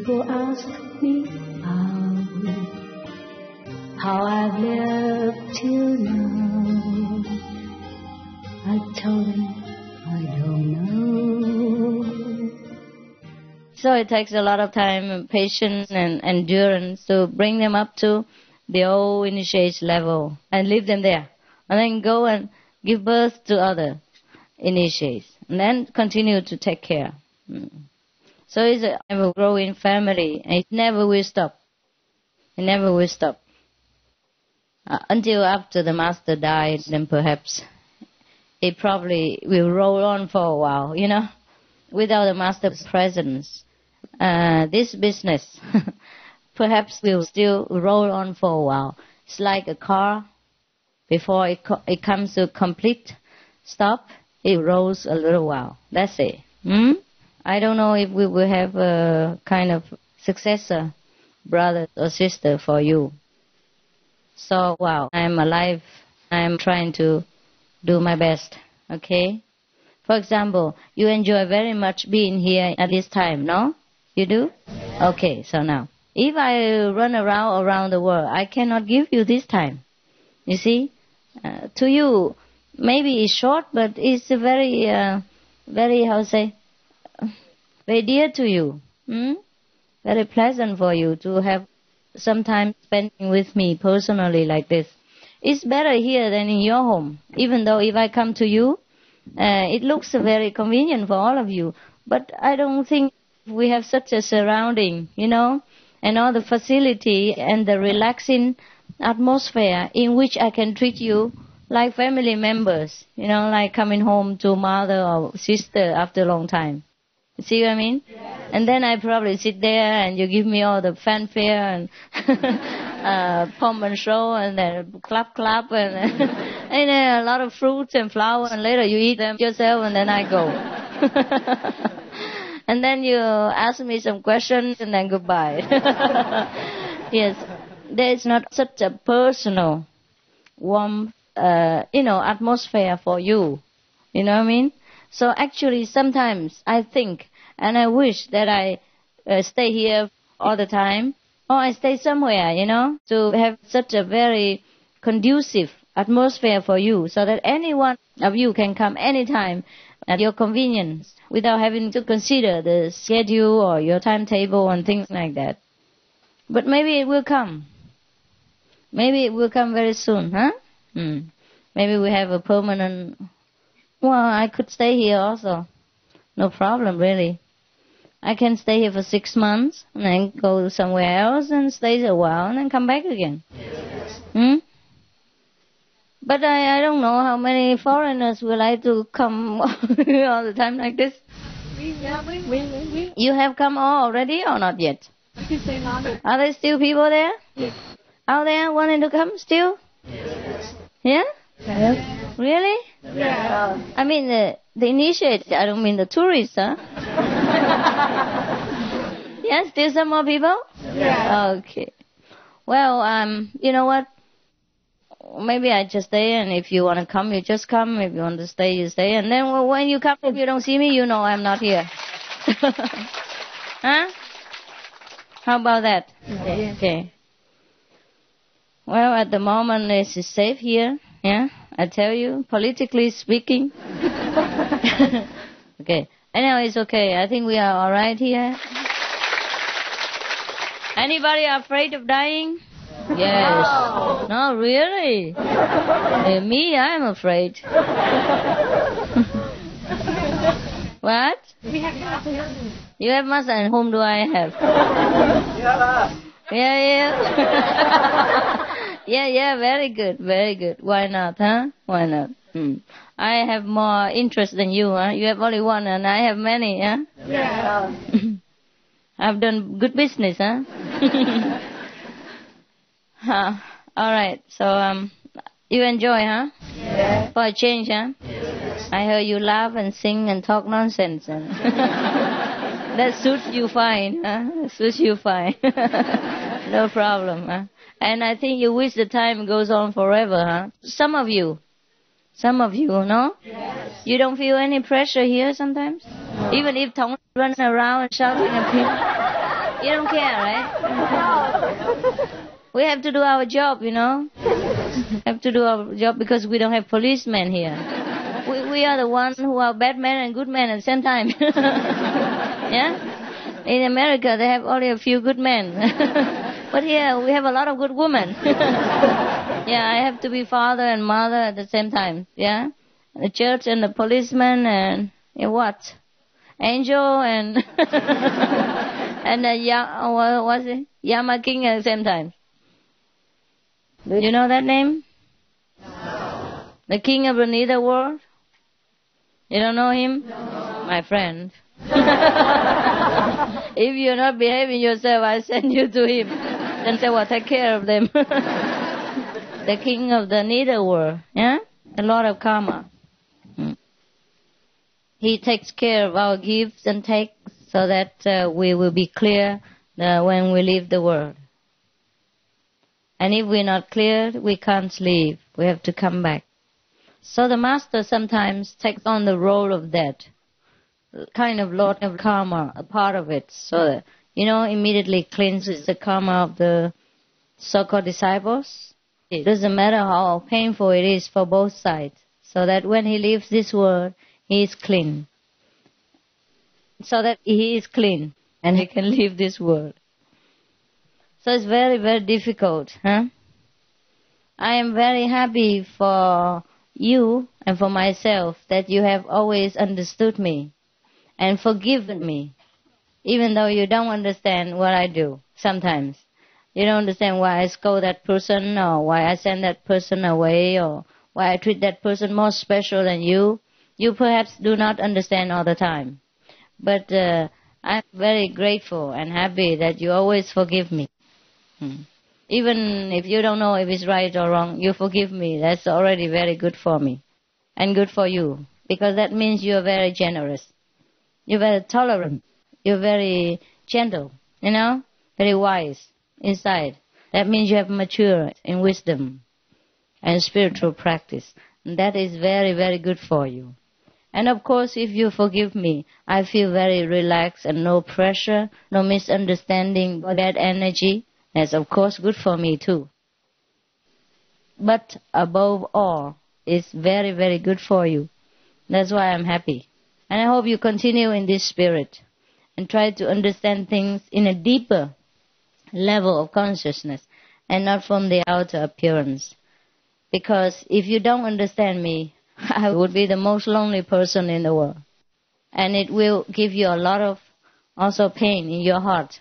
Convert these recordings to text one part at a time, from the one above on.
people ask me how I've lived till now, I told them I don't know. So it takes a lot of time and patience and endurance to bring them up to the old initiate level and leave them there. And then go and give birth to other initiates. And then continue to take care. So it's a ever-growing family. And it never will stop. It never will stop. Until after the master died, then perhaps it probably will roll on for a while, you know. Without the master's presence, this business perhaps will still roll on for a while. It's like a car. Before it comes to complete stop, it rolls a little while. That's it. I don't know if we will have a kind of successor, brother or sister for you. So, wow, I'm alive. I'm trying to do my best, okay? For example, you enjoy very much being here at this time, no? You do? Okay, so now, if I run around the world, I cannot give you this time. You see? To you, maybe it's short, but it's very, very, how to say, very dear to you. Very pleasant for you to have some time spending with me personally like this. It's better here than in your home. Even though if I come to you, it looks very convenient for all of you. But I don't think we have such a surrounding, you know, and all the facility and the relaxing atmosphere in which I can treat you like family members, you know, like coming home to mother or sister after a long time. You see what I mean? Yes. And then I probably sit there and you give me all the fanfare and pump and show and then clap and, and a lot of fruits and flowers, and later you eat them yourself and then I go. And then you ask me some questions and then goodbye. Yes, there is not such a personal, warm, atmosphere for you. You know what I mean? So actually sometimes I think and I wish that I stay here all the time, or I stay somewhere, you know, to have such a very conducive atmosphere for you, so that any one of you can come anytime at your convenience without having to consider the schedule or your timetable and things like that. But maybe it will come. Maybe it will come very soon, huh? Maybe we have a permanent... Well, I could stay here also. No problem, really. I can stay here for 6 months and then go somewhere else and stay a while and then come back again. But I don't know how many foreigners will like to come all the time like this. You have come all already or not yet? Are there still people there? Out there wanting to come still? Yeah? Yes. Really? Yeah. I mean the initiates, I don't mean the tourists, huh? Yes, still some more people? Yeah. Okay. Well, you know what? Maybe I just stay, and if you want to come, you just come. If you want to stay, you stay. And then when you come, if you don't see me, you know I'm not here. Huh? How about that? Okay. Well, at the moment, it's safe here. Yeah, I tell you, politically speaking. Okay. Anyway, it's okay. I think we are all right here. Anybody afraid of dying? Yes. No, really? Me, I'm afraid. What? You have master, and whom do I have? Yeah. Yeah, very good. Why not, huh? Why not? I have more interest than you, huh? You have only one and I have many, huh? Yeah. I've done good business, huh? All right, so you enjoy, huh? Yeah. For a change, huh? Yes. I heard you laugh and sing and talk nonsense. And that suits you fine, huh? Suits you fine. No problem, huh? And I think you wish the time goes on forever, huh? Some of you, no? Yes. You don't feel any pressure here sometimes? No. Even if Thong running around and shouting at people? You don't care, right? We have to do our job, have to do our job because we don't have policemen here. We are the ones who are bad men and good men at the same time. Yeah? In America, they have only a few good men. But here, we have a lot of good women. Yeah, I have to be father and mother at the same time. Yeah? The church and the policeman and what? Angel and and what's it? Yama King at the same time. Do you know that name? No. The king of the netherworld? You don't know him? No. My friend. If you're not behaving yourself, I send you to him. Then say, well, take care of them. The king of the netherworld, yeah? The Lord of Karma. He takes care of our gifts and takes so that we will be clear when we leave the world. And if we're not clear, we can't leave. We have to come back. So the Master sometimes takes on the role of that, kind of Lord of Karma, a part of it, so that, immediately cleanses the karma of the so-called disciples. It doesn't matter how painful it is for both sides, so that when he leaves this world, he is clean. So that he is clean and he can leave this world. So it's very, very difficult. I am very happy for you and for myself that you have always understood me and forgiven me, even though you don't understand what I do sometimes. You don't understand why I scold that person or why I send that person away or why I treat that person more special than you. You perhaps do not understand all the time. But I'm very grateful and happy that you always forgive me. Even if you don't know if it's right or wrong, you forgive me. That's already very good for me and good for you, because that means you're very generous. You're very tolerant. You're very gentle, very wise inside. That means you have matured in wisdom and spiritual practice. And that is very, very good for you. And of course, if you forgive me, I feel very relaxed and no pressure, no misunderstanding, bad energy. That's of course good for me too. But above all, it's very, very good for you. That's why I'm happy. And I hope you continue in this spirit and try to understand things in a deeper level of consciousness and not from the outer appearance. Because if you don't understand me, I would be the most lonely person in the world. And it will give you a lot of also pain in your heart,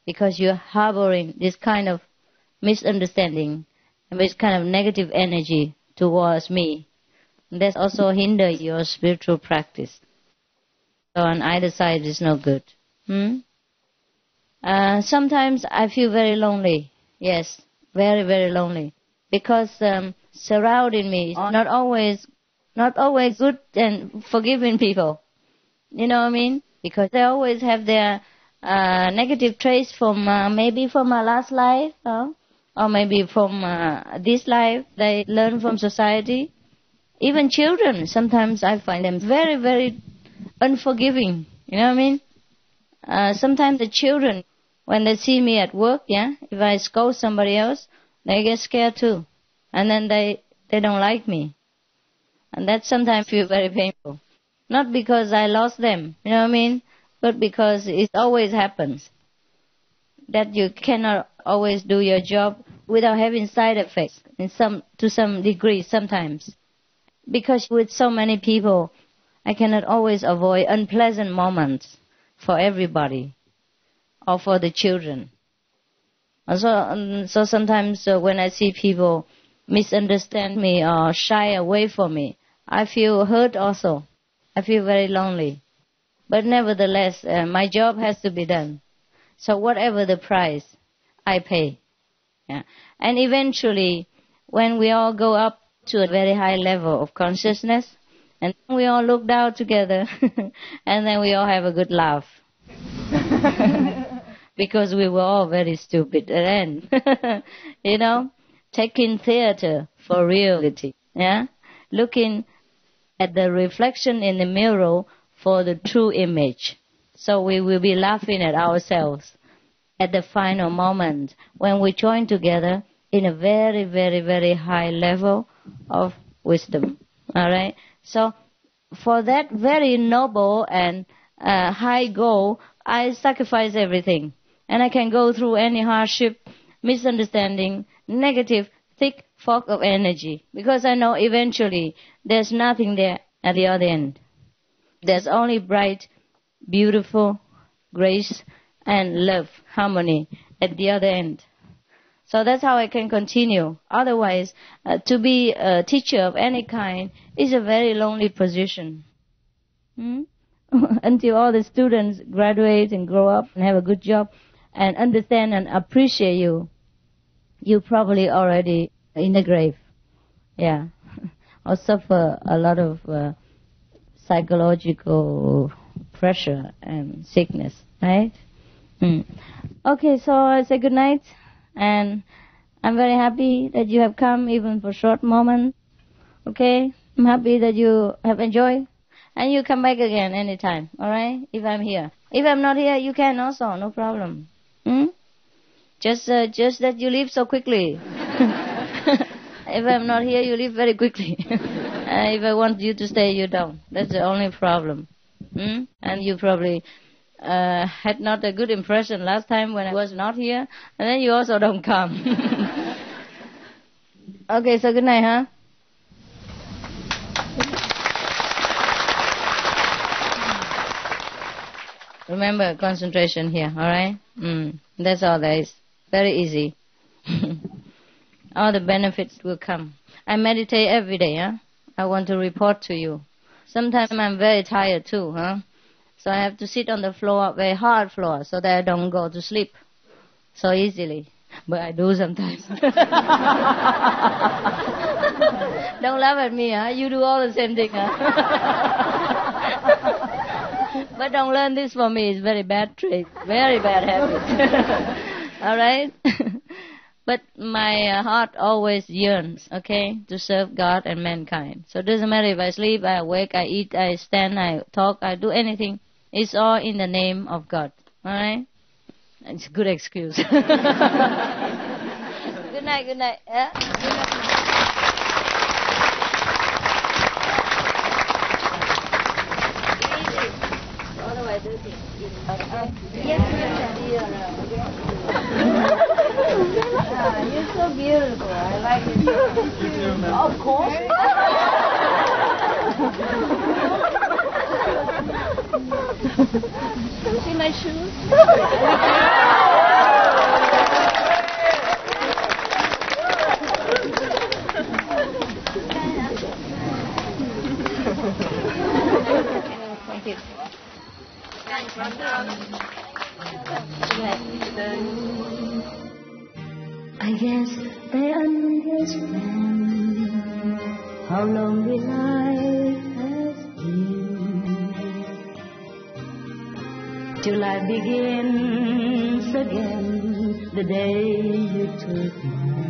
because you're harboring this kind of misunderstanding and this kind of negative energy towards me. And that also hinder your spiritual practice. So on either side is no good. Sometimes I feel very lonely. Yes, very, very lonely. Because surrounding me is not always good and forgiving people. You know what I mean? Because they always have their negative traits from maybe from my last life, or maybe from this life they learn from society. Even children, sometimes I find them very, very unforgiving. You know what I mean? Sometimes the children, when they see me at work, if I scold somebody else, they get scared too. And then they don't like me. And that sometimes feels very painful. Not because I lost them, you know what I mean? But because it always happens. That you cannot always do your job without having side effects to some degree sometimes. Because with so many people, I cannot always avoid unpleasant moments for everybody or for the children. So sometimes when I see people misunderstand me or shy away from me, I feel hurt also. I feel very lonely. But nevertheless, my job has to be done. So whatever the price, I pay. And eventually, when we all go up to a very high level of consciousness, and we all look down together, and then we all have a good laugh. Because we were all very stupid then. Taking theater for reality. Looking at the reflection in the mirror for the true image. So we will be laughing at ourselves. at the final moment when we join together in a very, very, very high level of wisdom. All right? So for that very noble and high goal, I sacrifice everything. And I can go through any hardship, misunderstanding, negative, thick fog of energy. Because I know eventually there's nothing there at the other end. There's only bright, beautiful grace and love, harmony at the other end. So that's how I can continue. Otherwise, to be a teacher of any kind is a very lonely position. Until all the students graduate and grow up and have a good job and understand and appreciate you, you probably already in the grave. Yeah. Or suffer a lot of psychological pressure and sickness, right? Okay, so I say good night. And I'm very happy that you have come even for a short moment. Okay? I'm happy that you have enjoyed. And you come back again anytime, all right? If I'm here. If I'm not here, you can also, no problem. Just that you leave so quickly. If I'm not here, you leave very quickly. If I want you to stay, you don't. That's the only problem. And you probably had not a good impression last time when I was not here, and then you also don't come. Okay, so good night, huh? Remember, concentration here, all right? That's all there is. Very easy. All the benefits will come. I meditate every day, huh? I want to report to you. Sometimes I'm very tired too, huh? So I have to sit on the floor, very hard floor, so that I don't go to sleep so easily. But I do sometimes. Don't laugh at me, huh? You do all the same thing, huh? But don't learn this from me. It's very bad trait. Very bad habit. All right? But my heart always yearns, okay, to serve God and mankind. So it doesn't matter if I sleep, I awake, I eat, I stand, I talk, I do anything. It's all in the name of God. All right? It's a good excuse. Good night, good night. Yeah? Good night. Otherwise, you're so beautiful. I like it. Of course. See my shoes? Thank you. I guess they understand how lonely life has been, till life begins again the day you took mine.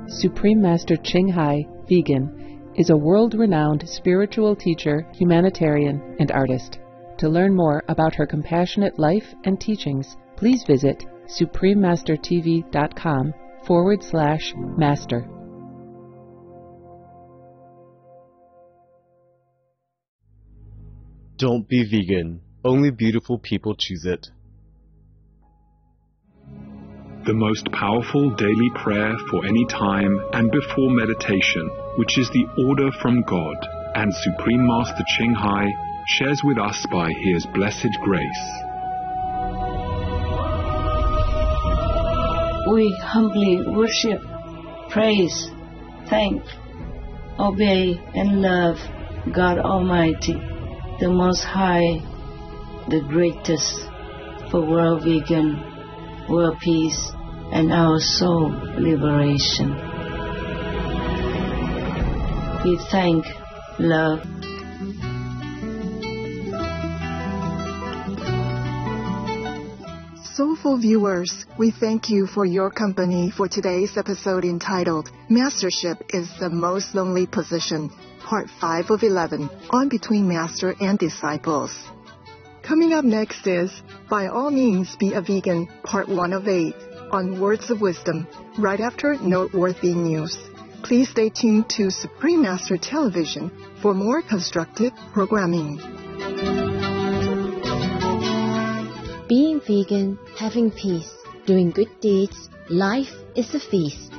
Supreme Master CHINGHAI, vegan, is a world-renowned spiritual teacher, humanitarian, and artist. To learn more about her compassionate life and teachings, please visit suprememastertv.com/master. Don't be vegan. Only beautiful people choose it. The most powerful daily prayer for any time and before meditation, which is the order from God, and Supreme Master CHINGHAI shares with us by His blessed grace. We humbly worship, praise, thank, obey, and love God Almighty, the Most High, the greatest, for world vegan, world peace, and our soul liberation. We thank, love, Soulful viewers, we thank you for your company for today's episode entitled Mastership is the Most Lonely Position, Part 5 of 11, on Between Master and Disciples. Coming up next is By All Means Be a Vegan, Part 1 of 8, on Words of Wisdom, right after noteworthy news. Please stay tuned to Supreme Master Television for more constructive programming. Being vegan, having peace, doing good deeds, life is a feast.